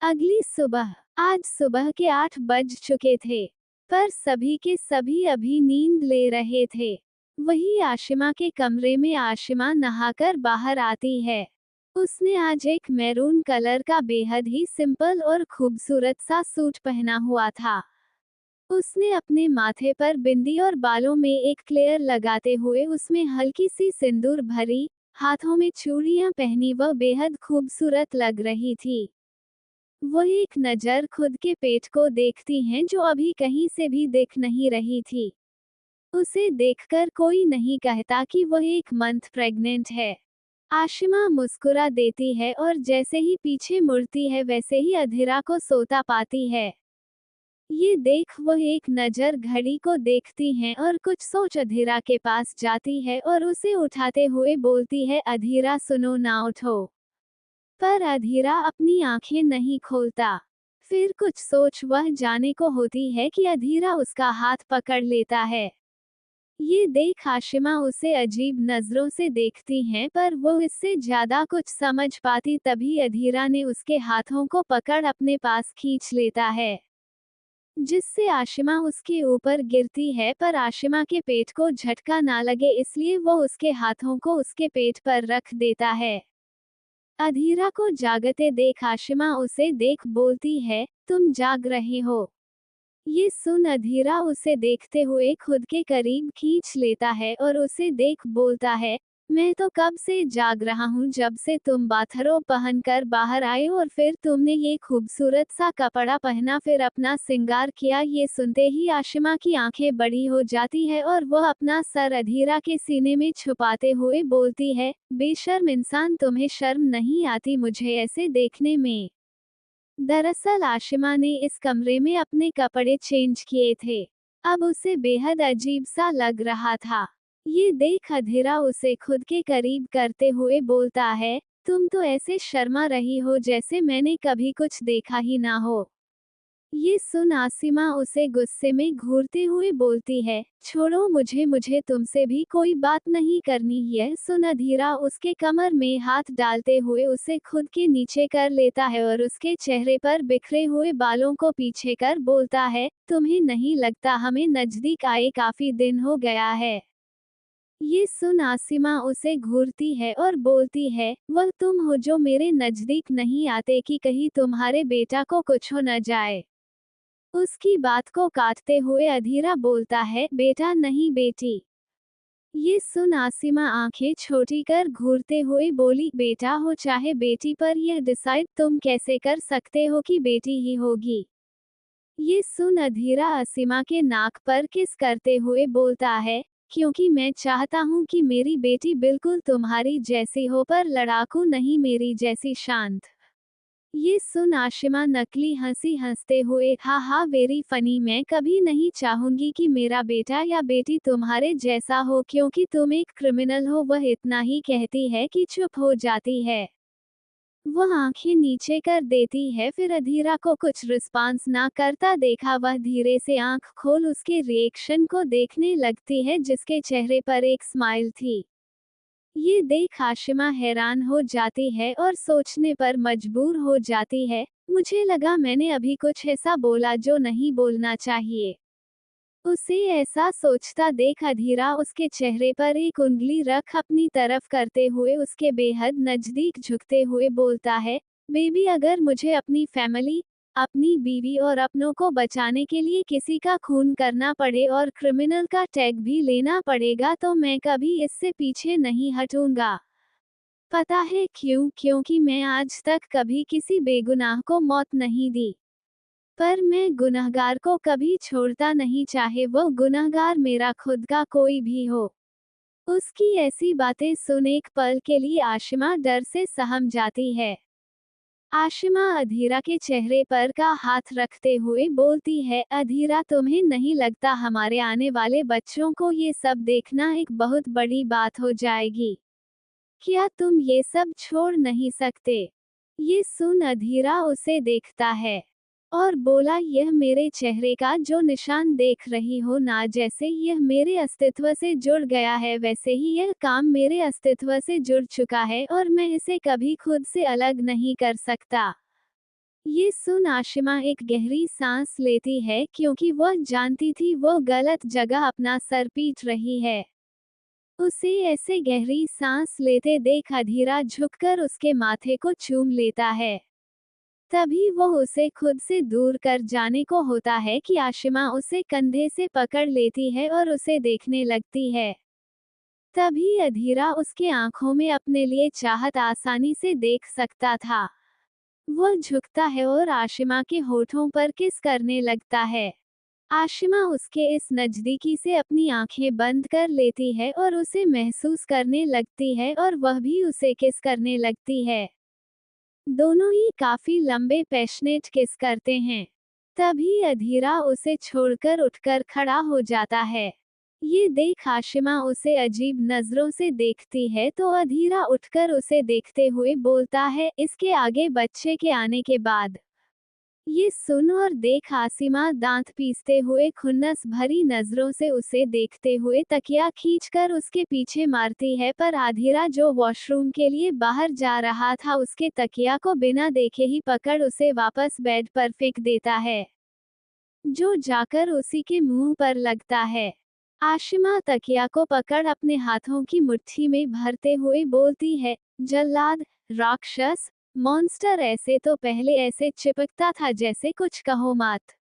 अगली सुबह। आज सुबह के 8 बज चुके थे, पर सभी के सभी अभी नींद ले रहे थे। वही आशिमा के कमरे में आशिमा नहाकर बाहर आती है। उसने आज एक मैरून कलर का बेहद ही सिंपल और खूबसूरत सा सूट पहना हुआ था। उसने अपने माथे पर बिंदी और बालों में एक क्लेयर लगाते हुए उसमें हल्की सी सिंदूर भरी, हाथों में चूड़ियां पहनी वह बेहद खूबसूरत लग रही थी। वह एक नज़र खुद के पेट को देखती हैं जो अभी कहीं से भी दिख नहीं रही थी। उसे देखकर कोई नहीं कहता कि वह एक मंथ प्रेग्नेंट है। आशिमा मुस्कुरा देती है और जैसे ही पीछे मुड़ती है वैसे ही अधीरा को सोता पाती है। ये देख वह एक नज़र घड़ी को देखती हैं और कुछ सोच अधीरा के पास जाती है और उसे उठाते हुए बोलती है, अधीरा सुनो ना, उठो। पर अधीरा अपनी आंखें नहीं खोलता। फिर कुछ सोच वह जाने को होती है कि अधीरा उसका हाथ पकड़ लेता है। ये देख आशिमा उसे अजीब नजरों से देखती हैं पर वो इससे ज्यादा कुछ समझ पाती तभी अधीरा ने उसके हाथों को पकड़ अपने पास खींच लेता है, जिससे आशिमा उसके ऊपर गिरती है पर आशिमा के पेट को झटका ना लगे इसलिए वो उसके हाथों को उसके पेट पर रख देता है। अधीरा को जागते देख आशिमा उसे देख बोलती है, तुम जाग रहे हो। ये सुन अधीरा उसे देखते हुए खुद के करीब खींच लेता है और उसे देख बोलता है, मैं तो कब से जाग रहा हूँ, जब से तुम बाथरोब पहनकर बाहर आए और फिर तुमने ये खूबसूरत सा कपड़ा पहना, फिर अपना श्रृंगार किया। ये सुनते ही आशिमा की आंखें बड़ी हो जाती है और वह अपना सर अधीरा के सीने में छुपाते हुए बोलती है, बेशर्म इंसान, तुम्हें शर्म नहीं आती मुझे ऐसे देखने में। दरअसल आशिमा ने इस कमरे में अपने कपड़े चेंज किए थे। अब उसे बेहद अजीब सा लग रहा था। ये देख अधीरा उसे खुद के करीब करते हुए बोलता है, तुम तो ऐसे शर्मा रही हो जैसे मैंने कभी कुछ देखा ही ना हो। ये सुन आसिमा उसे गुस्से में घूरते हुए बोलती है, छोड़ो मुझे, मुझे तुमसे भी कोई बात नहीं करनी। यह सुन अधीरा उसके कमर में हाथ डालते हुए उसे खुद के नीचे कर लेता है और उसके चेहरे पर बिखरे हुए बालों को पीछे कर बोलता है, तुम्हें नहीं लगता हमें नजदीक आए काफी दिन हो गया है। ये सुन आसिमा उसे घूरती है और बोलती है, वह तुम हो जो मेरे नजदीक नहीं आते कि कहीं तुम्हारे बेटा को कुछ हो न जाए। उसकी बात को काटते हुए अधीरा बोलता है, बेटा नहीं बेटी। ये सुन आसिमा आंखें छोटी कर घूरते हुए बोली, बेटा हो चाहे बेटी, पर यह डिसाइड तुम कैसे कर सकते हो कि बेटी ही होगी। ये सुन अधीरा आसिमा के नाक पर किस करते हुए बोलता है, क्योंकि मैं चाहता हूँ कि मेरी बेटी बिल्कुल तुम्हारी जैसी हो, पर लड़ाकू नहीं, मेरी जैसी शांत। ये सुन आशिमा नकली हंसी हंसते हुए, हा हा वेरी फनी, मैं कभी नहीं चाहूंगी कि मेरा बेटा या बेटी तुम्हारे जैसा हो क्योंकि तुम एक क्रिमिनल हो। वह इतना ही कहती है कि चुप हो जाती है। वह आंखें नीचे कर देती है, फिर अधीरा को कुछ रिस्पांस ना करता देखा वह धीरे से आंख खोल उसके रिएक्शन को देखने लगती है जिसके चेहरे पर एक स्माइल थी। ये देख आशिमा हैरान हो जाती है और सोचने पर मजबूर हो जाती है, मुझे लगा मैंने अभी कुछ ऐसा बोला जो नहीं बोलना चाहिए। उसे ऐसा सोचता देख अधीरा उसके चेहरे पर एक उंगली रख अपनी तरफ करते हुए उसके बेहद नजदीक झुकते हुए बोलता है, बेबी अगर मुझे अपनी फैमिली, अपनी बीवी और अपनों को बचाने के लिए किसी का खून करना पड़े और क्रिमिनल का टैग भी लेना पड़ेगा तो मैं कभी इससे पीछे नहीं हटूंगा। पता है क्यों? क्योंकि मैं आज तक कभी किसी बेगुनाह को मौत नहीं दी। पर मैं गुनहगार को कभी छोड़ता नहीं, चाहे वो गुनहगार मेरा खुद का कोई भी हो। उसकी ऐसी बातें सुन एक पल के लिए आशिमा डर से सहम जाती है। आशिमा अधीरा के चेहरे पर का हाथ रखते हुए बोलती है, अधीरा तुम्हें नहीं लगता हमारे आने वाले बच्चों को ये सब देखना एक बहुत बड़ी बात हो जाएगी? क्या तुम ये सब छोड़ नहीं सकते? ये सुन अधीरा उसे देखता है और बोला, यह मेरे चेहरे का जो निशान देख रही हो ना, जैसे यह मेरे अस्तित्व से जुड़ गया है वैसे ही यह काम मेरे अस्तित्व से जुड़ चुका है और मैं इसे कभी खुद से अलग नहीं कर सकता। ये सुन आशिमा एक गहरी सांस लेती है क्योंकि वह जानती थी वो गलत जगह अपना सर पीट रही है। उसे ऐसे गहरी सांस लेते देख अधीरा झुककर उसके माथे को चूम लेता है। तभी वह उसे खुद से दूर कर जाने को होता है कि आशिमा उसे कंधे से पकड़ लेती है और उसे देखने लगती है। तभी अधीरा उसके आंखों में अपने लिए चाहत आसानी से देख सकता था। वह झुकता है और आशिमा के होठों पर किस करने लगता है। आशिमा उसके इस नजदीकी से अपनी आंखें बंद कर लेती है और उसे महसूस करने लगती है और वह भी उसे किस करने लगती है। दोनों ही काफी लंबे पैशनेट किस करते हैं। तभी अधीरा उसे छोड़कर उठकर खड़ा हो जाता है। ये देख आशिमा उसे अजीब नजरों से देखती है तो अधीरा उठकर उसे देखते हुए बोलता है, इसके आगे बच्चे के आने के बाद। ये सुन और देख आसिमा दांत पीसते हुए खुन्नस भरी नजरों से उसे देखते हुए तकिया खींचकर उसके पीछे मारती है, पर आधिरा जो वॉशरूम के लिए बाहर जा रहा था उसके तकिया को बिना देखे ही पकड़ उसे वापस बेड पर फेंक देता है, जो जाकर उसी के मुंह पर लगता है। आशिमा तकिया को पकड़ अपने हाथों की मुट्ठी में भरते हुए बोलती है, जल्लाद, राक्षस, मॉन्स्टर, ऐसे तो पहले ऐसे चिपकता था जैसे कुछ कहो मत।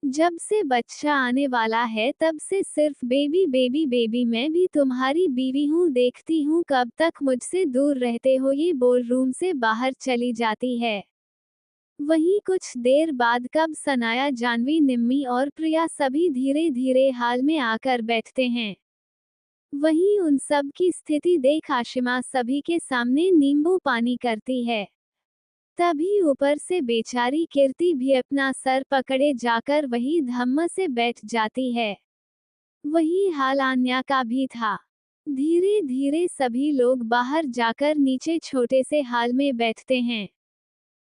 जब से बच्चा आने वाला है तब से सिर्फ बेबी बेबी बेबी, मैं भी तुम्हारी बीवी हूँ, देखती हूँ कब तक मुझसे दूर रहते हो। ये बोल रूम से बाहर चली जाती है। वहीं कुछ देर बाद कब सनाया, जानवी, निम्मी और प्रिया सभी धीरे धीरे हाल में आकर बैठते हैं। वहीं उन सब की स्थिति देख आशिमा सभी के सामने नींबू पानी करती है। तभी ऊपर से बेचारी कीर्ति भी अपना सर पकड़े जाकर वही धम्म से बैठ जाती है। वही हाल आन्या का भी था। धीरे धीरे सभी लोग बाहर जाकर नीचे छोटे से हाल में बैठते हैं।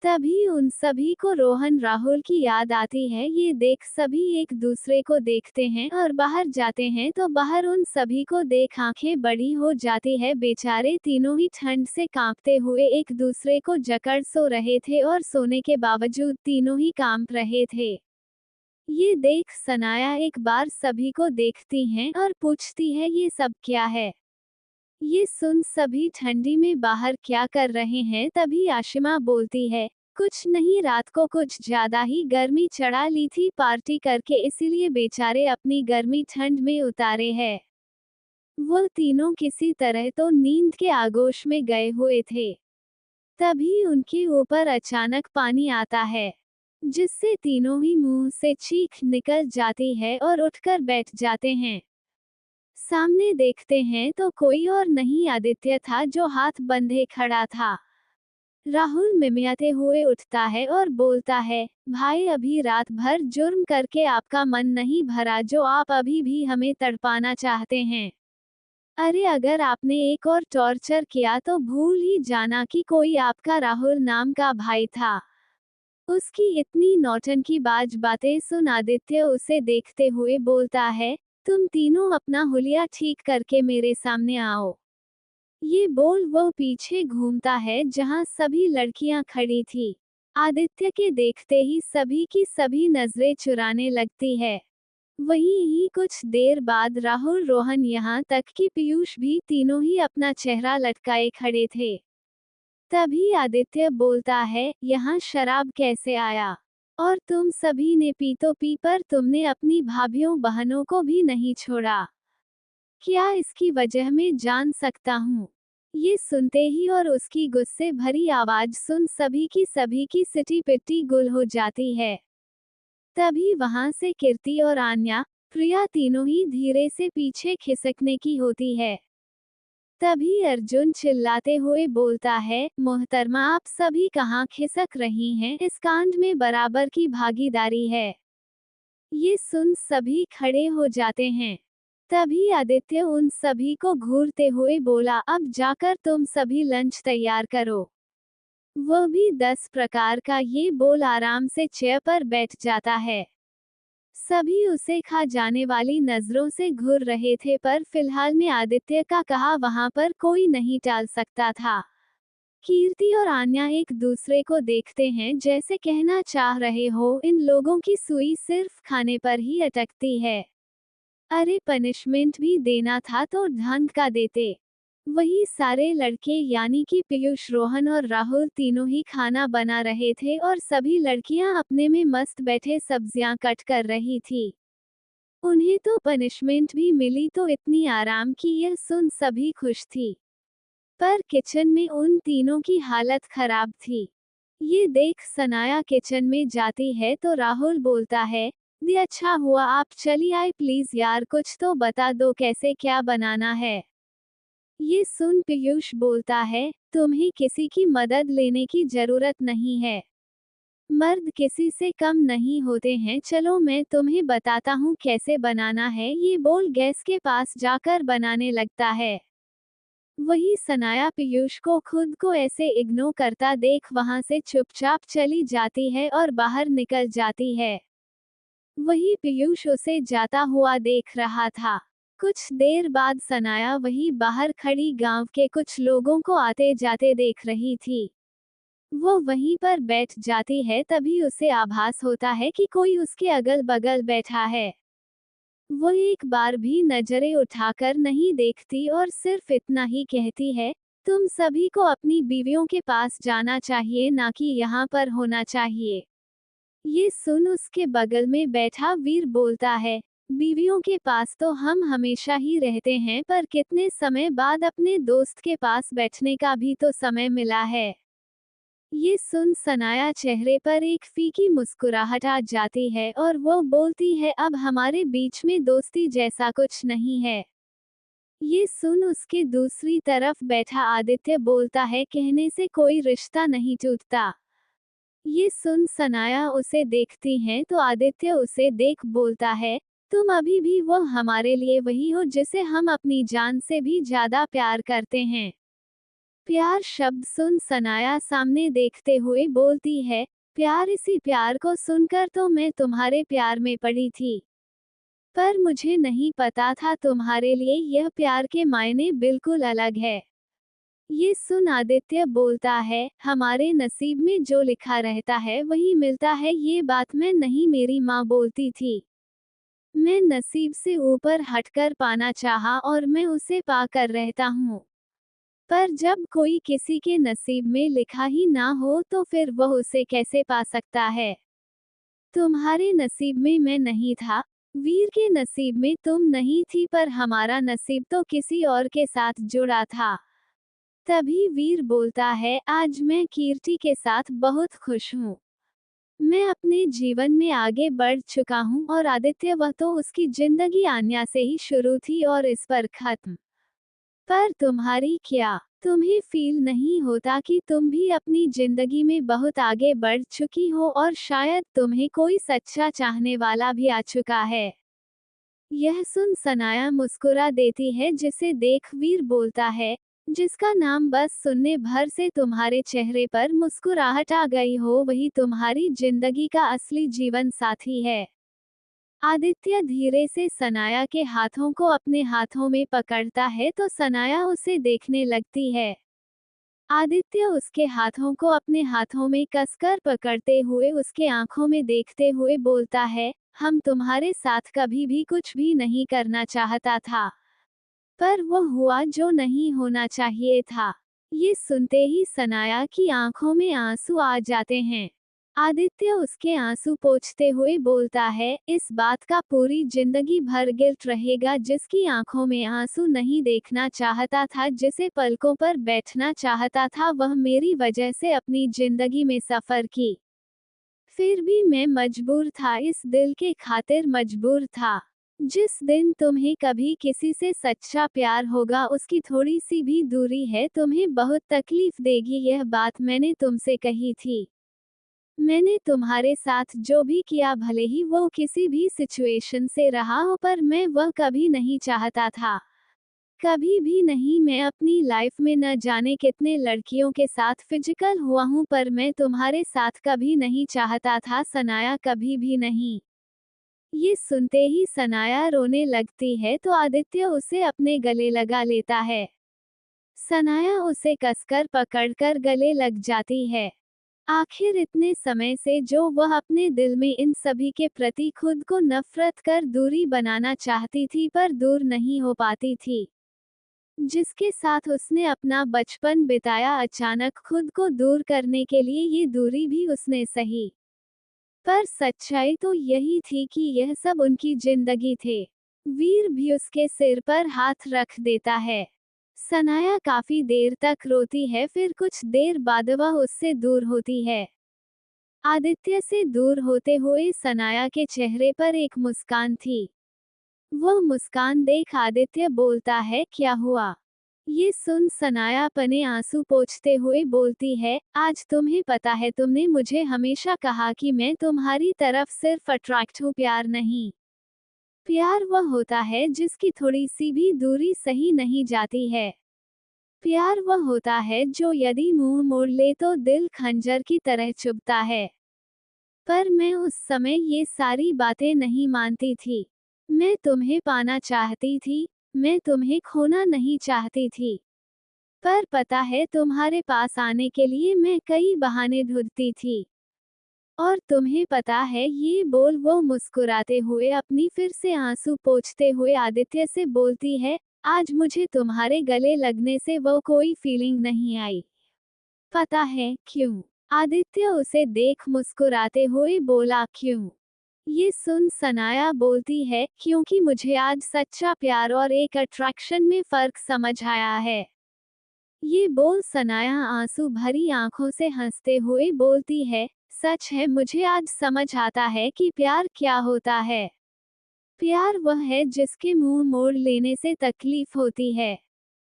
तभी उन सभी को रोहन राहुल की याद आती है। ये देख सभी एक दूसरे को देखते हैं और बाहर जाते हैं तो बाहर उन सभी को देख आंखें बड़ी हो जाती है। बेचारे तीनों ही ठंड से कांपते हुए एक दूसरे को जकड़ सो रहे थे और सोने के बावजूद तीनों ही कांप रहे थे। ये देख सनाया एक बार सभी को देखती हैं और पूछती है, ये सब क्या है। ये सुन सभी ठंडी में बाहर क्या कर रहे हैं। तभी आशिमा बोलती है, कुछ नहीं, रात को कुछ ज्यादा ही गर्मी चढ़ा ली थी पार्टी करके, इसीलिए बेचारे अपनी गर्मी ठंड में उतारे हैं। वो तीनों किसी तरह तो नींद के आगोश में गए हुए थे। तभी उनके ऊपर अचानक पानी आता है, जिससे तीनों ही मुंह से चीख निकल जाती है और उठकर बैठ जाते हैं। सामने देखते हैं तो कोई और नहीं आदित्य था, जो हाथ बंधे खड़ा था। राहुल मिमियाते हुए उठता है और बोलता है, भाई, अभी रात भर जुर्म करके आपका मन नहीं भरा जो आप अभी भी हमें तड़पाना चाहते हैं। अरे अगर आपने एक और टॉर्चर किया तो भूल ही जाना कि कोई आपका राहुल नाम का भाई था। उसकी इतनी नौटंकीबाज बातें सुन आदित्य उसे देखते हुए बोलता है, तुम तीनों अपना हुलिया ठीक करके मेरे सामने आओ। ये बोल वो पीछे घूमता है जहां सभी लड़कियां खड़ी थी। आदित्य के देखते ही सभी की सभी नजरें चुराने लगती है। वहीं ही कुछ देर बाद राहुल, रोहन, यहाँ तक कि पीयूष भी तीनों ही अपना चेहरा लटकाए खड़े थे। तभी आदित्य बोलता है, यहाँ शराब कैसे आया? और तुम सभी ने पी तो पी, पर तुमने अपनी भाभियों बहनों को भी नहीं छोड़ा। क्या इसकी वजह मैं जान सकता हूँ? ये सुनते ही और उसकी गुस्से भरी आवाज सुन सभी की सिटी पिट्टी गुल हो जाती है। तभी वहां से कीर्ति और आन्या, प्रिया तीनों ही धीरे से पीछे खिसकने की होती है। तभी अर्जुन चिल्लाते हुए बोलता है, मोहतरमा, आप सभी कहाँ खिसक रही हैं? इस कांड में बराबर की भागीदारी है। ये सुन सभी खड़े हो जाते हैं। तभी आदित्य उन सभी को घूरते हुए बोला, अब जाकर तुम सभी लंच तैयार करो। वो भी 10 प्रकार का। ये बोल आराम से चेयर पर बैठ जाता है। सभी उसे खा जाने वाली नजरों से घूर रहे थे, पर फिलहाल में आदित्य का कहा वहां पर कोई नहीं टाल सकता था। कीर्ति और आन्या एक दूसरे को देखते हैं, जैसे कहना चाह रहे हो इन लोगों की सुई सिर्फ खाने पर ही अटकती है। अरे पनिशमेंट भी देना था तो ढंग का देते। वही सारे लड़के यानी कि पीयूष, रोहन और राहुल तीनों ही खाना बना रहे थे और सभी लड़कियां अपने में मस्त बैठे सब्जियां कट कर रही थी। उन्हें तो पनिशमेंट भी मिली तो इतनी आराम की, यह सुन सभी खुश थी। पर किचन में उन तीनों की हालत खराब थी। ये देख सनाया किचन में जाती है तो राहुल बोलता है, दी अच्छा हुआ आप चली आई, प्लीज यार कुछ तो बता दो कैसे क्या बनाना है। ये सुन पीयूष बोलता है, तुम्हें किसी की मदद लेने की जरूरत नहीं है। मर्द किसी से कम नहीं होते हैं, चलो मैं तुम्हें बताता हूँ कैसे बनाना है। ये बोल गैस के पास जाकर बनाने लगता है। वही सनाया पीयूष को खुद को ऐसे इग्नोर करता देख वहां से चुपचाप चली जाती है और बाहर निकल जाती है। वही पीयूष उसे जाता हुआ देख रहा था। कुछ देर बाद सनाया वही बाहर खड़ी गांव के कुछ लोगों को आते जाते देख रही थी। वो वहीं पर बैठ जाती है, तभी उसे आभास होता है कि कोई उसके अगल बगल बैठा है। वो एक बार भी नजरें उठाकर नहीं देखती और सिर्फ इतना ही कहती है, तुम सभी को अपनी बीवियों के पास जाना चाहिए, ना कि यहाँ पर होना चाहिए। ये सुन उसके बगल में बैठा वीर बोलता है, बीवियों के पास तो हम हमेशा ही रहते हैं, पर कितने समय बाद अपने दोस्त के पास बैठने का भी तो समय मिला है। ये सुन सनाया चेहरे पर एक फीकी मुस्कुराहट आ जाती है और वो बोलती है, अब हमारे बीच में दोस्ती जैसा कुछ नहीं है। ये सुन उसके दूसरी तरफ बैठा आदित्य बोलता है, कहने से कोई रिश्ता नहीं टूटता। ये सुन सनाया उसे देखती हैं तो आदित्य उसे देख बोलता है, तुम अभी भी वो हमारे लिए वही हो जिसे हम अपनी जान से भी ज्यादा प्यार करते हैं। प्यार शब्द सुन सनाया सामने देखते हुए बोलती है, प्यार, इसी प्यार को सुनकर तो मैं तुम्हारे प्यार में पड़ी थी। पर मुझे नहीं पता था तुम्हारे लिए यह प्यार के मायने बिल्कुल अलग है। ये सुन आदित्य बोलता है, हमारे नसीब में जो लिखा रहता है वही मिलता है, ये बात मैं नहीं मेरी माँ बोलती थी। मैं नसीब से ऊपर हटकर पाना चाहा और मैं उसे पाकर रहता हूँ। पर जब कोई किसी के नसीब में लिखा ही ना हो तो फिर वह उसे कैसे पा सकता है। तुम्हारे नसीब में मैं नहीं था, वीर के नसीब में तुम नहीं थी, पर हमारा नसीब तो किसी और के साथ जुड़ा था। तभी वीर बोलता है, आज मैं कीर्ति के साथ बहुत खुश हूँ। मैं अपने जीवन में आगे बढ़ चुका हूँ और आदित्य, वह तो उसकी जिंदगी आन्या से ही शुरू थी और इस पर खत्म। पर तुम्हारी क्या, तुम्हें फील नहीं होता कि तुम भी अपनी जिंदगी में बहुत आगे बढ़ चुकी हो और शायद तुम्हें कोई सच्चा चाहने वाला भी आ चुका है। यह सुन सनाया मुस्कुरा देती है, जिसे देख वीर बोलता है, जिसका नाम बस सुनने भर से तुम्हारे चेहरे पर मुस्कुराहट आ गई हो वही तुम्हारी जिंदगी का असली जीवन साथी है। आदित्य धीरे से सनाया के हाथों को अपने हाथों में पकड़ता है तो सनाया उसे देखने लगती है। आदित्य उसके हाथों को अपने हाथों में कसकर पकड़ते हुए उसके आंखों में देखते हुए बोलता है, हम तुम्हारे साथ कभी भी कुछ भी नहीं करना चाहता था, पर वो हुआ जो नहीं होना चाहिए था। ये सुनते ही सनाया की आंखों में आंसू आ जाते हैं। आदित्य उसके आंसू पोंछते हुए बोलता है, इस बात का पूरी जिंदगी भर गिल्ट रहेगा, जिसकी आंखों में आंसू नहीं देखना चाहता था, जिसे पलकों पर बैठना चाहता था, वह मेरी वजह से अपनी जिंदगी में सफर की। फिर भी मैं मजबूर था, इस दिल के खातिर मजबूर था। जिस दिन तुम्हें कभी किसी से सच्चा प्यार होगा उसकी थोड़ी सी भी दूरी है तुम्हें बहुत तकलीफ देगी, यह बात मैंने तुमसे कही थी। मैंने तुम्हारे साथ जो भी किया भले ही वो किसी भी सिचुएशन से रहा हो, पर मैं वह कभी नहीं चाहता था। कभी भी नहीं। मैं अपनी लाइफ में न जाने कितने लड़कियों के साथ फिजिकल हुआ हूँ, पर मैं तुम्हारे साथ कभी नहीं चाहता था सनाया, कभी भी नहीं। ये सुनते ही सनाया रोने लगती है तो आदित्य उसे अपने गले लगा लेता है। सनाया उसे कसकर पकड़कर गले लग जाती है। आखिर इतने समय से जो वह अपने दिल में इन सभी के प्रति खुद को नफरत कर दूरी बनाना चाहती थी पर दूर नहीं हो पाती थी। जिसके साथ उसने अपना बचपन बिताया, अचानक खुद को दूर करने के लिए ये दूरी भी उसने सही। पर सच्चाई तो यही थी कि यह सब उनकी जिंदगी थे। वीर भी उसके सिर पर हाथ रख देता है। सनाया काफी देर तक रोती है, फिर कुछ देर बाद वह उससे दूर होती है। आदित्य से दूर होते हुए सनाया के चेहरे पर एक मुस्कान थी। वह मुस्कान देख आदित्य बोलता है, क्या हुआ? ये सुन सनाया अपने आंसू पोंछते हुए बोलती है, आज तुम्हें पता है तुमने मुझे हमेशा कहा कि मैं तुम्हारी तरफ सिर्फ अट्रैक्ट हूँ, प्यार नहीं। प्यार वह होता है जिसकी थोड़ी सी भी दूरी सही नहीं जाती है। प्यार वह होता है जो यदि मुंह मोड़ ले तो दिल खंजर की तरह चुभता है। पर मैं उस समय ये सारी बातें नहीं मानती थी। मैं तुम्हें पाना चाहती थी, मैं तुम्हें खोना नहीं चाहती थी। पर पता है तुम्हारे पास आने के लिए मैं कई बहाने ढूंढती थी। और तुम्हें पता है, ये बोल वो मुस्कुराते हुए अपनी फिर से आंसू पोंछते हुए आदित्य से बोलती है, आज मुझे तुम्हारे गले लगने से वो कोई फीलिंग नहीं आई। पता है क्यों? आदित्य उसे देख मुस्कुराते हुए बोला, क्यों? ये सुन सनाया बोलती है, क्योंकि मुझे आज सच्चा प्यार और एक अट्रैक्शन में फर्क समझ आया है। ये बोल सनाया आंसू भरी आंखों से हंसते हुए बोलती है, सच है, मुझे आज समझ आता है कि प्यार क्या होता है। प्यार वह है जिसके मुंह मोड़ लेने से तकलीफ होती है।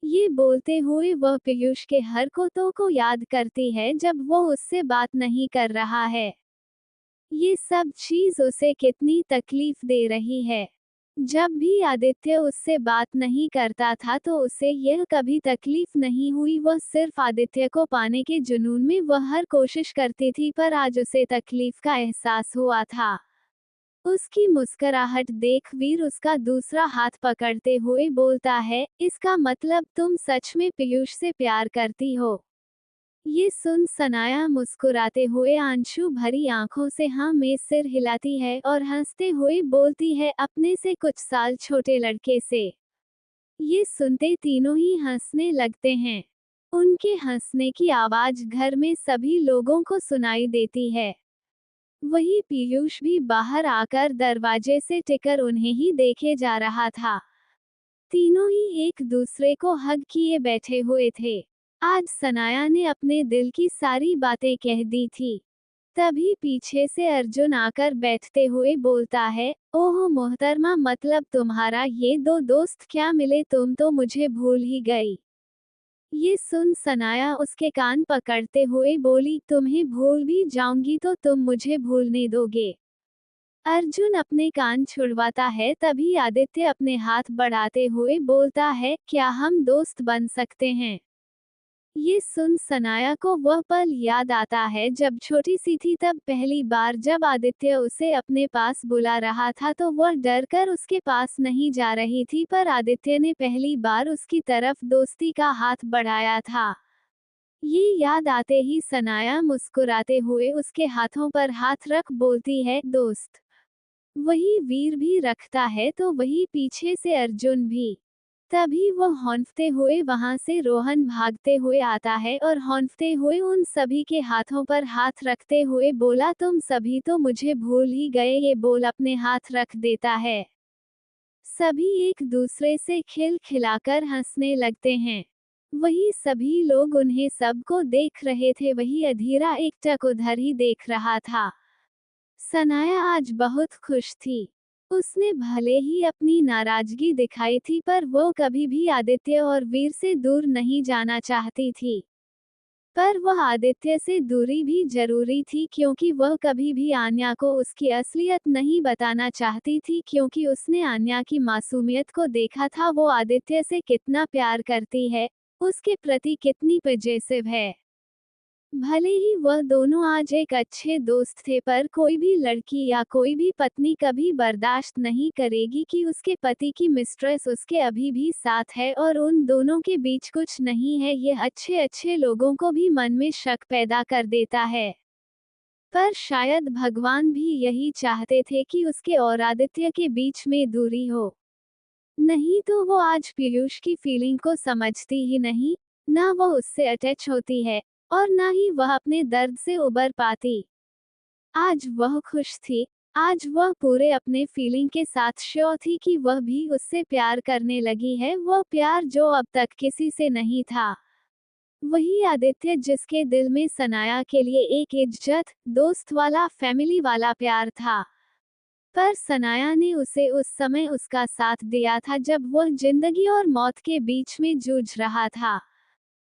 ये बोलते हुए वह पीयूष के हरकतों को याद करती है जब वो उससे बात नहीं कर रहा है। ये सब चीज उसे कितनी तकलीफ दे रही है। जब भी आदित्य उससे बात नहीं करता था तो उसे यह कभी तकलीफ नहीं हुई, वह सिर्फ आदित्य को पाने के जुनून में वह हर कोशिश करती थी, पर आज उसे तकलीफ का एहसास हुआ था। उसकी मुस्कुराहट देख वीर उसका दूसरा हाथ पकड़ते हुए बोलता है, इसका मतलब तुम सच में पीयूष से प्यार करती हो? ये सुन सनाया मुस्कुराते हुए आंसू भरी आंखों से हाँ में सिर हिलाती है और हंसते हुए बोलती है, अपने से कुछ साल छोटे लड़के से। ये सुनते तीनों ही हंसने लगते हैं। उनके हंसने की आवाज घर में सभी लोगों को सुनाई देती है। वही पीयूष भी बाहर आकर दरवाजे से टिकर उन्हें ही देखे जा रहा था। तीनों ही एक दूसरे को हग किए बैठे हुए थे। आज सनाया ने अपने दिल की सारी बातें कह दी थी। तभी पीछे से अर्जुन आकर बैठते हुए बोलता है, ओह मोहतरमा, मतलब तुम्हारा ये दो दोस्त क्या मिले, तुम तो मुझे भूल ही गई। ये सुन सनाया उसके कान पकड़ते हुए बोली, तुम्हें भूल भी जाऊंगी तो तुम मुझे भूलने दोगे? अर्जुन अपने कान छुड़वाता है, तभी आदित्य अपने हाथ बढ़ाते हुए बोलता है, क्या हम दोस्त बन सकते हैं? ये सुन सनाया को वह पल याद आता है जब छोटी सी थी, तब पहली बार जब आदित्य उसे अपने पास बुला रहा था तो वह डर कर उसके पास नहीं जा रही थी, पर आदित्य ने पहली बार उसकी तरफ दोस्ती का हाथ बढ़ाया था। ये याद आते ही सनाया मुस्कुराते हुए उसके हाथों पर हाथ रख बोलती है, दोस्त। वही वीर भी रखता है तो वही पीछे से अर्जुन भी। तभी वह हौंफते हुए वहां से रोहन भागते हुए आता है और हौंफते हुए उन सभी के हाथों पर हाथ रखते हुए बोला, तुम सभी तो मुझे भूल ही गए, ये बोल अपने हाथ रख देता है। सभी एक दूसरे से खिलखिलाकर हंसने लगते हैं। वही सभी लोग उन्हें सबको देख रहे थे, वही अधीरा एकटक उधर ही देख रहा था। सनाया आज बहुत खुश थी। उसने भले ही अपनी नाराजगी दिखाई थी, पर वो कभी भी आदित्य और वीर से दूर नहीं जाना चाहती थी। पर वह आदित्य से दूरी भी जरूरी थी, क्योंकि वह कभी भी आन्या को उसकी असलियत नहीं बताना चाहती थी, क्योंकि उसने आन्या की मासूमियत को देखा था, वो आदित्य से कितना प्यार करती है, उसके प्रति कितनी पजेसिव है। भले ही वह दोनों आज एक अच्छे दोस्त थे, पर कोई भी लड़की या कोई भी पत्नी कभी बर्दाश्त नहीं करेगी कि उसके पति की मिस्ट्रेस उसके अभी भी साथ है और उन दोनों के बीच कुछ नहीं है। ये अच्छे अच्छे लोगों को भी मन में शक पैदा कर देता है। पर शायद भगवान भी यही चाहते थे कि उसके और आदित्य के बीच में दूरी हो। नहीं तो वो आज पीयूष की फीलिंग को समझती ही नहीं, ना वो उससे अटैच होती है, और ना ही वह अपने दर्द से उबर पाती। आज वह खुश थी, आज वह पूरे अपने फीलिंग के साथ श्योर थी कि वह भी उससे प्यार करने लगी है, वो प्यार जो अब तक किसी से नहीं था। वही आदित्य जिसके दिल में सनाया के लिए एक इज्जत, दोस्त वाला, फैमिली वाला प्यार था। पर सनाया ने उसे उस समय उसका साथ दिया था जब वह जिंदगी और मौत के बीच में जूझ रहा था।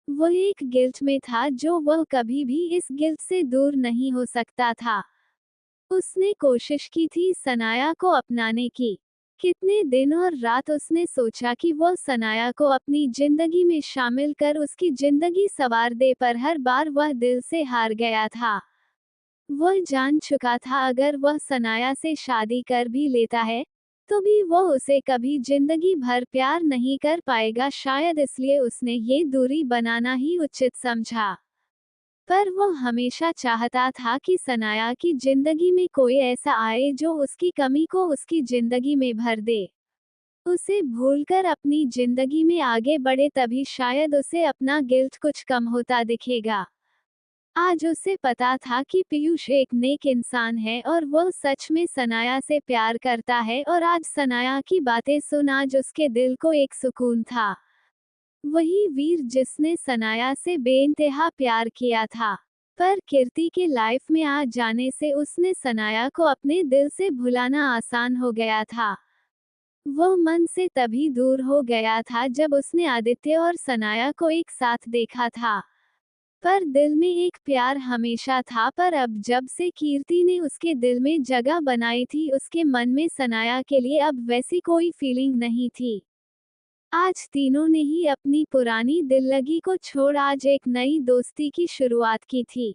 वह एक गिल्ट में था जो वह कभी भी इस गिल्ट से दूर नहीं हो सकता था। उसने कोशिश की थी सनाया को अपनाने की। कितने दिन और रात उसने सोचा कि वह सनाया को अपनी जिंदगी में शामिल कर उसकी जिंदगी संवार दे, पर हर बार वह दिल से हार गया था। वह जान चुका था अगर वह सनाया से शादी कर भी लेता है, तो भी वह उसे कभी जिंदगी भर प्यार नहीं कर पाएगा। शायद इसलिए उसने ये दूरी बनाना ही उचित समझा। पर वह हमेशा चाहता था कि सनाया की जिंदगी में कोई ऐसा आए जो उसकी कमी को उसकी जिंदगी में भर दे। उसे भूलकर अपनी जिंदगी में आगे बढ़े, तभी शायद उसे अपना गिल्ट कुछ कम होता दिखेगा। आज उसे पता था कि पीयूष एक नेक इंसान है और वह सच में सनाया से प्यार करता है, और आज सनाया की बातें सुन आज उसके दिल को एक सुकून था। वही वीर जिसने सनाया से बेइंतहा प्यार किया था। पर कीर्ति के लाइफ में आ जाने से उसने सनाया को अपने दिल से भुलाना आसान हो गया था। वह मन से तभी दूर हो गया था जब उसने आदित्य और सनाया को एक साथ देखा था। पर दिल में एक प्यार हमेशा था, पर अब जब से कीर्ति ने उसके दिल में जगह बनाई थी, उसके मन में सनाया के लिए अब वैसी कोई फीलिंग नहीं थी। आज तीनों ने ही अपनी पुरानी दिल्लगी को छोड़ आज एक नई दोस्ती की शुरुआत की थी।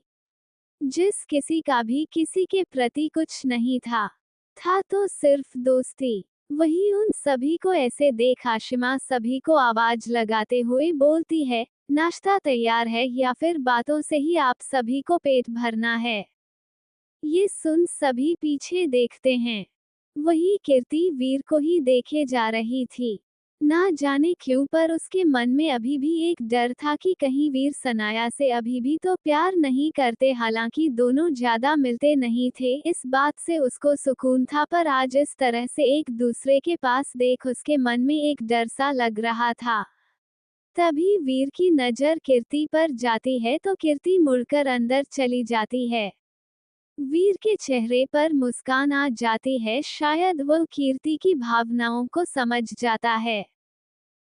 जिस किसी का भी किसी के प्रति कुछ नहीं था तो सिर्फ दोस्ती। वही उन सभी को ऐसे देख आशिमा सभी को आवाज लगाते हुए बोलती है, नाश्ता तैयार है या फिर बातों से ही आप सभी को पेट भरना है। ये सुन सभी पीछे देखते हैं। वही कीर्ति वीर को ही देखे जा रही थी। ना जाने क्यों, पर उसके मन में अभी भी एक डर था कि कहीं वीर सनाया से अभी भी तो प्यार नहीं करते। हालांकि दोनों ज्यादा मिलते नहीं थे, इस बात से उसको सुकून था, पर आज इस तरह से एक दूसरे के पास देख उसके मन में एक डर सा लग रहा था। तभी वीर की नजर कीर्ति पर जाती है तो कीर्ति मुड़कर अंदर चली जाती है। वीर के चेहरे पर मुस्कान आ जाती है, शायद वह कीर्ति की भावनाओं को समझ जाता है।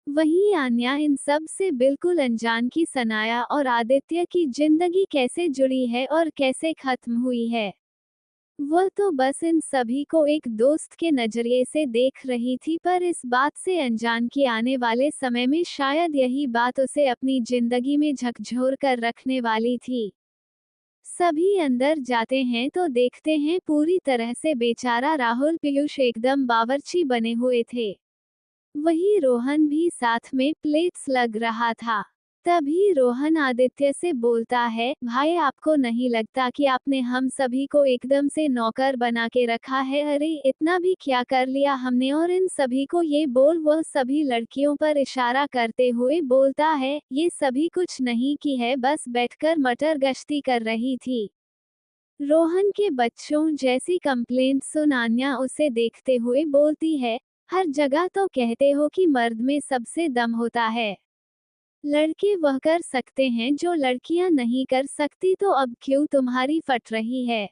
वहीं आन्या इन सब से बिल्कुल अनजान की सनाया और आदित्य की जिंदगी कैसे जुड़ी है और कैसे खत्म हुई है। वह तो बस इन सभी को एक दोस्त के नजरिए से देख रही थी, पर इस बात से अनजान कि आने वाले समय में शायद यही बात उसे अपनी जिंदगी में झकझोर कर रखने वाली थी। सभी अंदर जाते हैं तो देखते हैं पूरी तरह से बेचारा राहुल पीयूष एकदम बावर्ची बने हुए थे। वही रोहन भी साथ में प्लेट्स लग रहा था। तभी रोहन आदित्य से बोलता है, भाई आपको नहीं लगता कि आपने हम सभी को एकदम से नौकर बना के रखा है? अरे इतना भी क्या कर लिया हमने? और इन सभी को ये बोल वह सभी लड़कियों पर इशारा करते हुए बोलता है, ये सभी कुछ नहीं की है, बस बैठकर मटर गश्ती कर रही थी। रोहन के बच्चों जैसी कंप्लेंट सुन आन्या उसे देखते हुए बोलती है, हर जगह तो कहते हो कि मर्द में सबसे दम होता है। लड़के वह कर सकते हैं जो लड़कियां नहीं कर सकती, तो अब क्यों तुम्हारी फट रही है?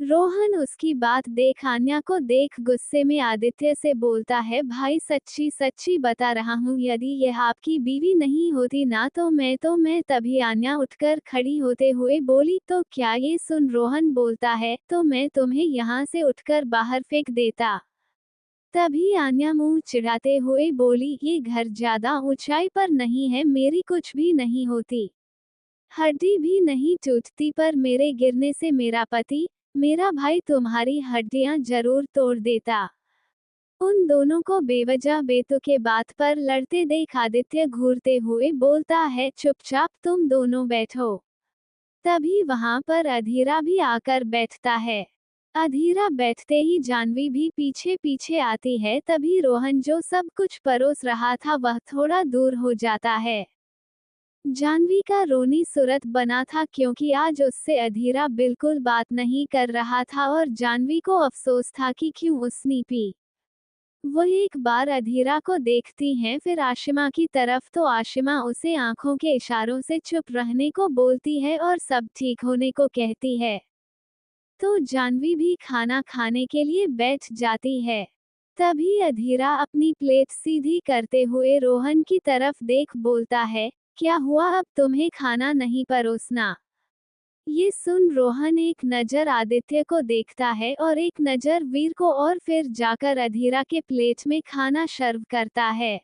रोहन उसकी बात देख आन्या को देख गुस्से में आदित्य से बोलता है, भाई सच्ची सच्ची बता रहा हूँ, यदि यह आपकी बीवी नहीं होती ना तो मैं तभी आन्या उठकर खड़ी होते हुए बोली, तो क्या? ये सुन रोहन बोलता है, तो मैं तुम्हें यहाँ से उठकर बाहर फेंक देता। तभी आन्या मुंह चिढ़ाते हुए बोली, ये घर ज्यादा ऊंचाई पर नहीं है, मेरी कुछ भी नहीं होती। हड्डी भी नहीं टूटती, पर मेरे गिरने से मेरा पति, मेरा भाई तुम्हारी हड्डियां जरूर तोड़ देता। उन दोनों को बेवजह बेतुके बात पर लड़ते देख आदित्य घूरते हुए बोलता है, चुपचाप तुम दोनों बैठो। तभी वहां पर अधीरा भी आकर बैठता है। अधीरा बैठते ही जानवी भी पीछे पीछे आती है। तभी रोहन जो सब कुछ परोस रहा था वह थोड़ा दूर हो जाता है। जानवी का रोनी सूरत बना था, क्योंकि आज उससे अधीरा बिल्कुल बात नहीं कर रहा था और जानवी को अफसोस था कि क्यों उसने पी। वो एक बार अधीरा को देखती हैं, फिर आशिमा की तरफ, तो आशिमा उसे आंखों के इशारों से चुप रहने को बोलती है और सब ठीक होने को कहती है। तो जानवी भी खाना खाने के लिए बैठ जाती है। तभी अधीरा अपनी प्लेट सीधी करते हुए रोहन की तरफ देख बोलता है, क्या हुआ, अब तुम्हें खाना नहीं परोसना? ये सुन रोहन एक नजर आदित्य को देखता है और एक नजर वीर को, और फिर जाकर अधीरा के प्लेट में खाना सर्व करता है।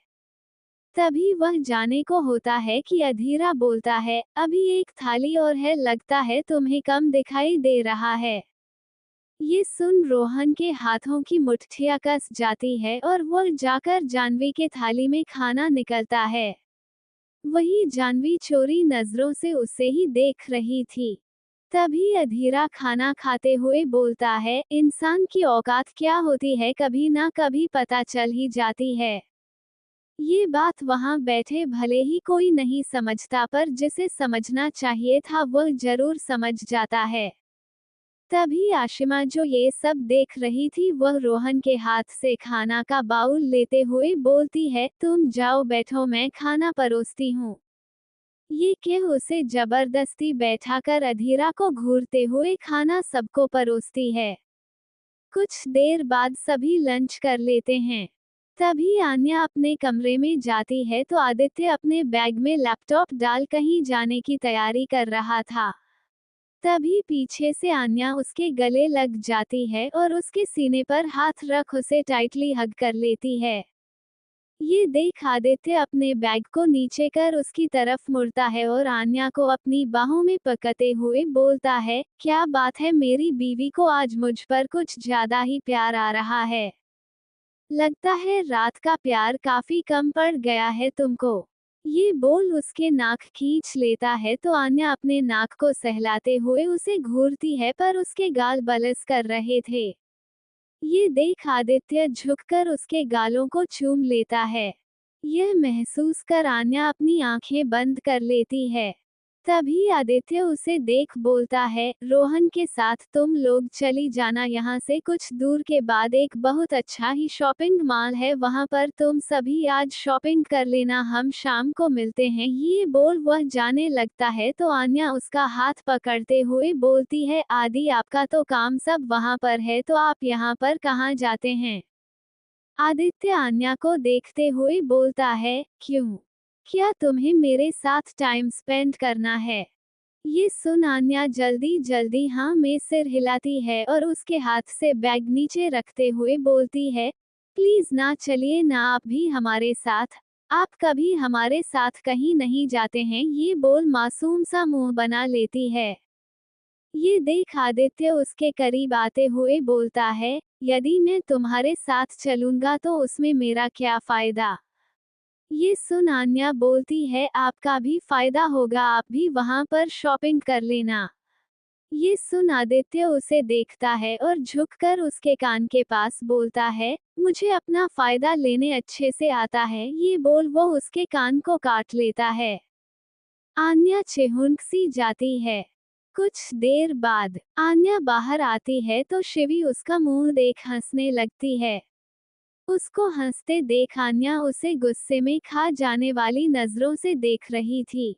तभी वह जाने को होता है कि अधीरा बोलता है, अभी एक थाली और है, लगता है तुम्हें कम दिखाई दे रहा है। ये सुन रोहन के हाथों की मुट्ठियां कस जाती है और वह जाकर जानवी के थाली में खाना निकलता है। वही जानवी चोरी नजरों से उसे ही देख रही थी। तभी अधीरा खाना खाते हुए बोलता है, इंसान की औकात क्या होती है, कभी ना कभी पता चल ही जाती है। ये बात वहां बैठे भले ही कोई नहीं समझता, पर जिसे समझना चाहिए था वह जरूर समझ जाता है। तभी आशिमा जो ये सब देख रही थी वह रोहन के हाथ से खाना का बाउल लेते हुए बोलती है, तुम जाओ बैठो, मैं खाना परोसती हूँ। ये कह उसे जबरदस्ती बैठाकर अधीरा को घूरते हुए खाना सबको परोसती है। कुछ देर बाद सभी लंच कर लेते हैं। तभी आन्या अपने कमरे में जाती है तो आदित्य अपने बैग में लैपटॉप डाल कहीं जाने की तैयारी कर रहा था। तभी पीछे से आन्या उसके गले लग जाती है और उसके सीने पर हाथ रख उसे टाइटली हग कर लेती है। ये देख आदित्य अपने बैग को नीचे कर उसकी तरफ मुड़ता है और आन्या को अपनी बाहों में पकड़ते हुए बोलता है, क्या बात है, मेरी बीवी को आज मुझ पर कुछ ज्यादा ही प्यार आ रहा है। लगता है रात का प्यार काफी कम पड़ गया है तुमको। ये बोल उसके नाक खींच लेता है तो आन्या अपने नाक को सहलाते हुए उसे घूरती है, पर उसके गाल बलस कर रहे थे। ये देख आदित्य झुककर उसके गालों को चूम लेता है। यह महसूस कर आन्या अपनी आंखें बंद कर लेती है। तभी आदित्य उसे देख बोलता है, रोहन के साथ तुम लोग चली जाना यहाँ से, कुछ दूर के बाद एक बहुत अच्छा ही शॉपिंग मॉल है, वहाँ पर तुम सभी आज शॉपिंग कर लेना, हम शाम को मिलते हैं। ये बोल वह जाने लगता है तो आन्या उसका हाथ पकड़ते हुए बोलती है, आदि आपका तो काम सब वहाँ पर है, तो आप यहाँ पर कहाँ जाते हैं? आदित्य आन्या को देखते हुए बोलता है, क्यों, क्या तुम्हें मेरे साथ टाइम स्पेंड करना है? ये सुन आन्या जल्दी जल्दी हाँ में सिर हिलाती है और उसके हाथ से बैग नीचे रखते हुए बोलती है, प्लीज ना चलिए ना आप भी हमारे साथ, आप कभी हमारे साथ कहीं नहीं जाते हैं। ये बोल मासूम सा मुंह बना लेती है। ये देख आदित्य उसके करीब आते हुए बोलता है, यदि मैं तुम्हारे साथ चलूंगा तो उसमें मेरा क्या फायदा? ये सुन आन्या बोलती है, आपका भी फायदा होगा, आप भी वहां पर शॉपिंग कर लेना। ये सुन आदित्य उसे देखता है और झुककर उसके कान के पास बोलता है, मुझे अपना फायदा लेने अच्छे से आता है। ये बोल वो उसके कान को काट लेता है। आन्या चिहुंक सी जाती है। कुछ देर बाद आन्या बाहर आती है तो शिवी उसका मुंह देख हंसने लगती है। उसको हंसते देख आन्या उसे गुस्से में खा जाने वाली नजरों से देख रही थी।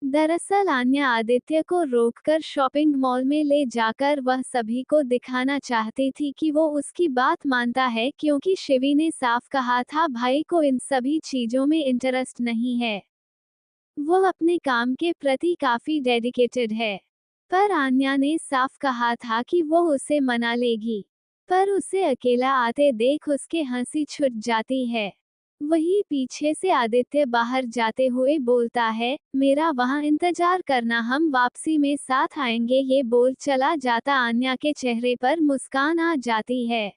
दरअसल आन्या आदित्य को रोककर शॉपिंग मॉल में ले जाकर वह सभी को दिखाना चाहती थी कि वो उसकी बात मानता है, क्योंकि शिवी ने साफ कहा था भाई को इन सभी चीजों में इंटरेस्ट नहीं है। वो अपने काम के प्रति काफी डेडिकेटेड है। पर आन्या ने साफ कहा था कि वो उसे मना लेगी। पर उसे अकेला आते देख उसके हंसी छूट जाती है। वही पीछे से आदित्य बाहर जाते हुए बोलता है, मेरा वहां इंतजार करना, हम वापसी में साथ आएंगे। ये बोल चला जाता आन्या के चेहरे पर मुस्कान आ जाती है।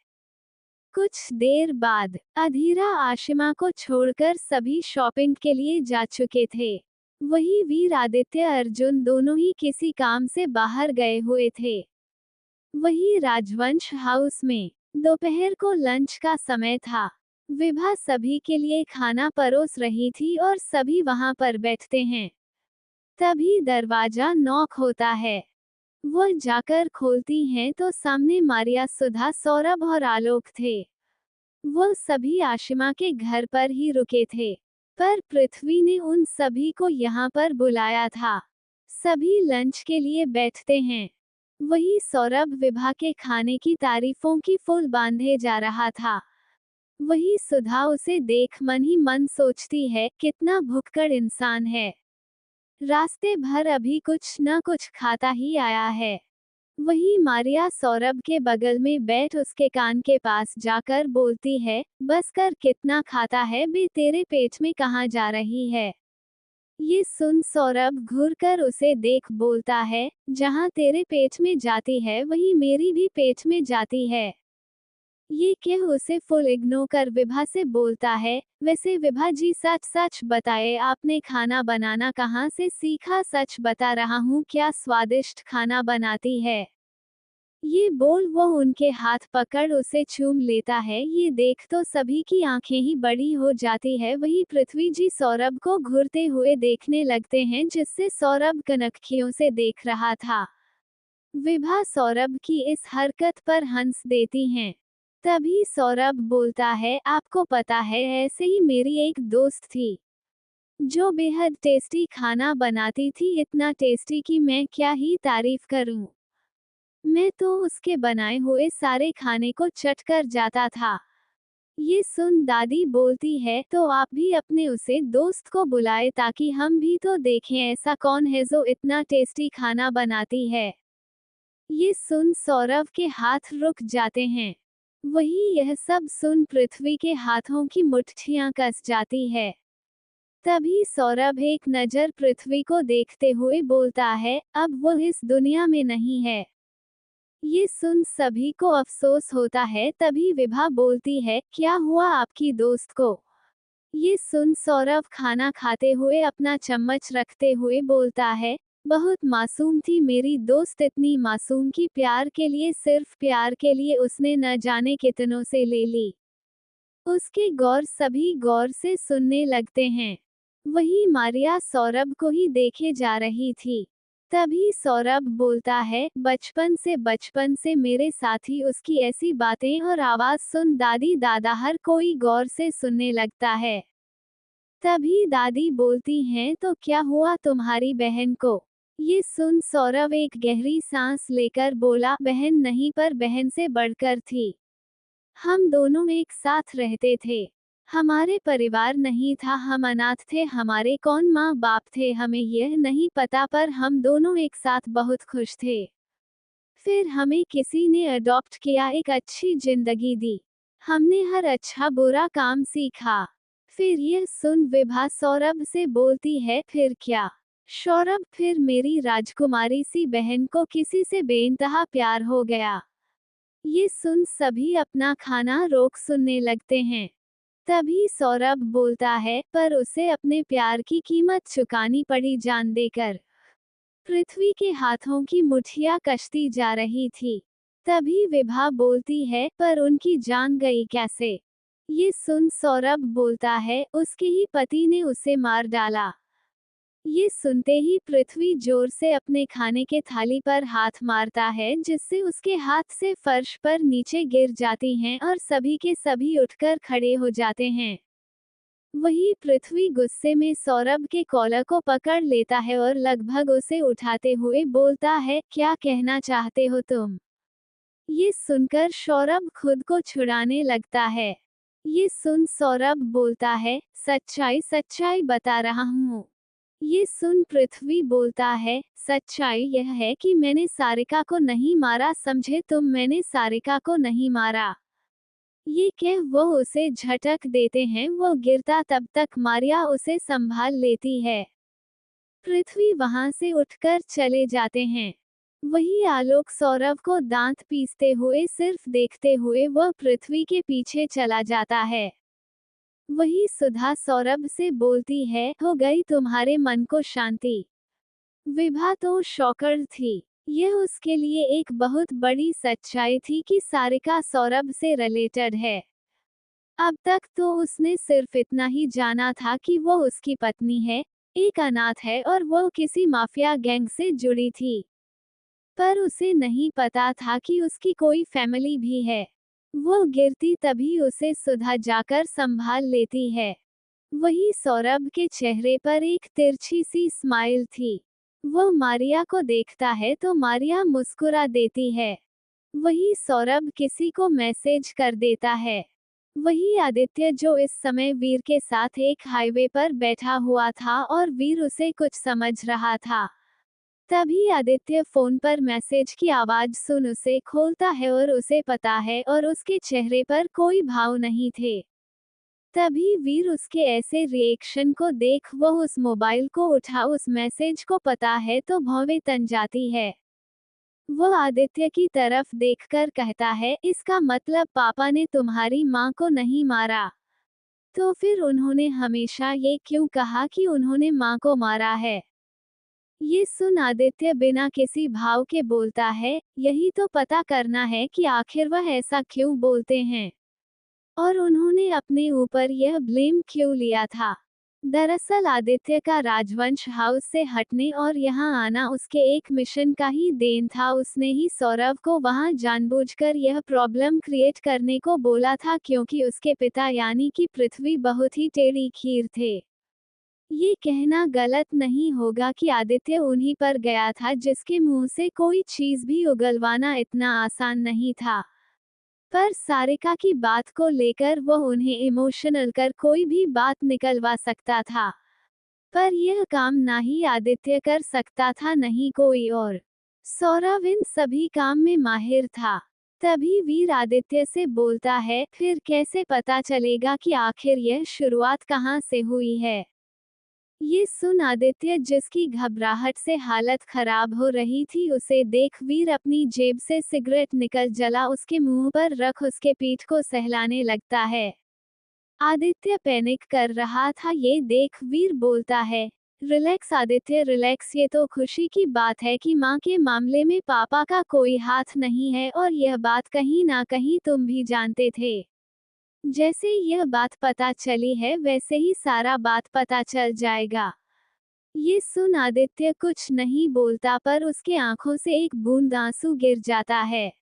कुछ देर बाद अधीरा आशिमा को छोड़कर सभी शॉपिंग के लिए जा चुके थे। वही वीर आदित्य अर्जुन दोनों ही किसी काम से बाहर गए हुए थे। वही राजवंश हाउस में दोपहर को लंच का समय था। विभा सभी के लिए खाना परोस रही थी और सभी वहां पर बैठते हैं। तभी दरवाजा नॉक होता है। वह जाकर खोलती हैं तो सामने मारिया, सुधा, सौरभ और आलोक थे। वह सभी आशिमा के घर पर ही रुके थे, पर पृथ्वी ने उन सभी को यहाँ पर बुलाया था। सभी लंच के लिए बैठते हैं। वही सौरभ विभा के खाने की तारीफों की फूल बांधे जा रहा था। वही सुधा उसे देख मन ही मन सोचती है, कितना भुक्कड़ इंसान है, रास्ते भर अभी कुछ न कुछ खाता ही आया है। वही मारिया सौरभ के बगल में बैठ उसके कान के पास जाकर बोलती है, बस कर, कितना खाता है बे, तेरे पेट में कहाँ जा रही है। ये सुन सौरभ घूर कर उसे देख बोलता है, जहाँ तेरे पेट में जाती है वही मेरी भी पेट में जाती है। ये कह उसे फुल इग्नोर कर विभा से बोलता है, वैसे विभा जी सच सच बताए, आपने खाना बनाना कहाँ से सीखा। सच बता रहा हूँ, क्या स्वादिष्ट खाना बनाती है। ये बोल वो उनके हाथ पकड़ उसे चूम लेता है। ये देख तो सभी की आंखें ही बड़ी हो जाती है। वही पृथ्वी जी सौरभ को घूरते हुए देखने लगते हैं, जिससे सौरभ कनखियों से देख रहा था। विभा सौरभ की इस हरकत पर हंस देती हैं। तभी सौरभ बोलता है, आपको पता है, ऐसे ही मेरी एक दोस्त थी जो बेहद टेस्टी खाना बनाती थी, इतना टेस्टी कि मैं क्या ही तारीफ करूं। मैं तो उसके बनाए हुए सारे खाने को चट कर जाता था। ये सुन दादी बोलती है, तो आप भी अपने उसे दोस्त को बुलाए ताकि हम भी तो देखें ऐसा कौन है जो इतना टेस्टी खाना बनाती है। ये सुन सौरभ के हाथ रुक जाते हैं। वही यह सब सुन पृथ्वी के हाथों की मुट्ठियां कस जाती है। तभी सौरभ एक नजर पृथ्वी को देखते हुए बोलता है, अब वो इस दुनिया में नहीं है। ये सुन सभी को अफसोस होता है। तभी विभा बोलती है, क्या हुआ आपकी दोस्त को। ये सुन सौरभ खाना खाते हुए अपना चम्मच रखते हुए बोलता है, बहुत मासूम थी मेरी दोस्त, इतनी मासूम कि प्यार के लिए, सिर्फ प्यार के लिए उसने न जाने कितनों से ले ली। उसके गौर सभी गौर से सुनने लगते हैं। वही मारिया सौरभ को ही देखे जा रही थी। तभी सौरभ बोलता है, बचपन से मेरे साथी, उसकी ऐसी बातें और आवाज सुन दादी दादा हर कोई गौर से सुनने लगता है। तभी दादी बोलती हैं, तो क्या हुआ तुम्हारी बहन को। ये सुन सौरभ एक गहरी सांस लेकर बोला, बहन नहीं, पर बहन से बढ़कर थी। हम दोनों एक साथ रहते थे। हमारे परिवार नहीं था, हम अनाथ थे, हमारे कौन माँ बाप थे हमें यह नहीं पता, पर हम दोनों एक साथ बहुत खुश थे। फिर हमें किसी ने अडॉप्ट किया, एक अच्छी जिंदगी दी। हमने हर अच्छा बुरा काम सीखा। फिर यह सुन विभा सौरभ से बोलती है, फिर क्या। सौरभ, फिर मेरी राजकुमारी सी बहन को किसी से बेइंतहा प्यार हो गया। ये सुन सभी अपना खाना रोक सुनने लगते हैं। तभी सौरभ बोलता है, पर उसे अपने प्यार की कीमत चुकानी पड़ी जान देकर। पृथ्वी के हाथों की मुठियां कश्ती जा रही थी। तभी विभा बोलती है, पर उनकी जान गई कैसे। ये सुन सौरभ बोलता है, उसके ही पति ने उसे मार डाला। ये सुनते ही पृथ्वी जोर से अपने खाने के थाली पर हाथ मारता है, जिससे उसके हाथ से फर्श पर नीचे गिर जाती हैं और सभी के सभी उठकर खड़े हो जाते हैं। वही पृथ्वी गुस्से में सौरभ के कॉलर को पकड़ लेता है और लगभग उसे उठाते हुए बोलता है, क्या कहना चाहते हो तुम। ये सुनकर सौरभ खुद को छुड़ाने लगता है। ये सुन सौरभ बोलता है, सच्चाई सच्चाई बता रहा हूँ। ये सुन पृथ्वी बोलता है, सच्चाई यह है कि मैंने सारिका को नहीं मारा, समझे तुम, मैंने सारिका को नहीं मारा। ये कह वो उसे झटक देते हैं। वो गिरता तब तक मारिया उसे संभाल लेती है। पृथ्वी वहां से उठकर चले जाते हैं। वही आलोक सौरभ को दांत पीसते हुए सिर्फ देखते हुए वह पृथ्वी के पीछे चला जाता है। वही सुधा सौरभ से बोलती है, हो गई तुम्हारे मन को शांति। विभा तो शॉकर थी। यह उसके लिए एक बहुत बड़ी सच्चाई थी कि सारिका सौरभ से रिलेटेड है। अब तक तो उसने सिर्फ इतना ही जाना था कि वो उसकी पत्नी है, एक अनाथ है और वो किसी माफिया गैंग से जुड़ी थी। पर उसे नहीं पता था कि उसकी कोई फैमिली भी है। वो गिरती तभी उसे सुधा जाकर संभाल लेती है। वही सौरभ के चेहरे पर एक तिरछी सी स्माइल थी। वो मारिया को देखता है तो मारिया मुस्कुरा देती है। वही सौरभ किसी को मैसेज कर देता है। वही आदित्य जो इस समय वीर के साथ एक हाईवे पर बैठा हुआ था और वीर उसे कुछ समझ रहा था। तभी आदित्य फोन पर मैसेज की आवाज सुन उसे खोलता है और उसे पता है और उसके चेहरे पर कोई भाव नहीं थे। तभी वीर उसके ऐसे रिएक्शन को देख वो उस मोबाइल को उठा उस मैसेज को पता है तो भौवें तन जाती है। वो आदित्य की तरफ देखकर कहता है, इसका मतलब पापा ने तुम्हारी माँ को नहीं मारा। तो फिर उन्होंने हमेशा ये क्यों कहा कि उन्होंने माँ को मारा है? ये सुन आदित्य बिना किसी भाव के बोलता है, यही तो पता करना है कि आखिर वह ऐसा क्यों बोलते हैं और उन्होंने अपने ऊपर यह ब्लेम क्यों लिया था। दरअसल आदित्य का राजवंश हाउस से हटने और यहाँ आना उसके एक मिशन का ही देन था। उसने ही सौरभ को वहाँ जानबूझकर यह प्रॉब्लम क्रिएट करने को बोला था क्योंकि उसके पिता यानी कि पृथ्वी बहुत ही टेढ़ी खीर थे। ये कहना गलत नहीं होगा कि आदित्य उन्हीं पर गया था जिसके मुंह से कोई चीज भी उगलवाना इतना आसान नहीं था। पर सारिका की बात को लेकर वह उन्हें इमोशनल कर कोई भी बात निकलवा सकता था। पर यह काम ना ही आदित्य कर सकता था नहीं कोई और। सौरभ इन सभी काम में माहिर था। तभी वीर आदित्य से बोलता है, फिर कैसे पता चलेगा कि आखिर यह शुरुआत कहाँ से हुई है? ये सुन आदित्य जिसकी घबराहट से हालत खराब हो रही थी उसे देख वीर अपनी जेब से सिगरेट निकल जला उसके मुंह पर रख उसके पीठ को सहलाने लगता है। आदित्य पैनिक कर रहा था ये देख वीर बोलता है, रिलैक्स आदित्य रिलैक्स, ये तो खुशी की बात है कि माँ के मामले में पापा का कोई हाथ नहीं है और यह बात कहीं ना कहीं तुम भी जानते थे। जैसे यह बात पता चली है वैसे ही सारा बात पता चल जाएगा। ये सुन आदित्य कुछ नहीं बोलता पर उसके आंखों से एक बूंद आंसू गिर जाता है।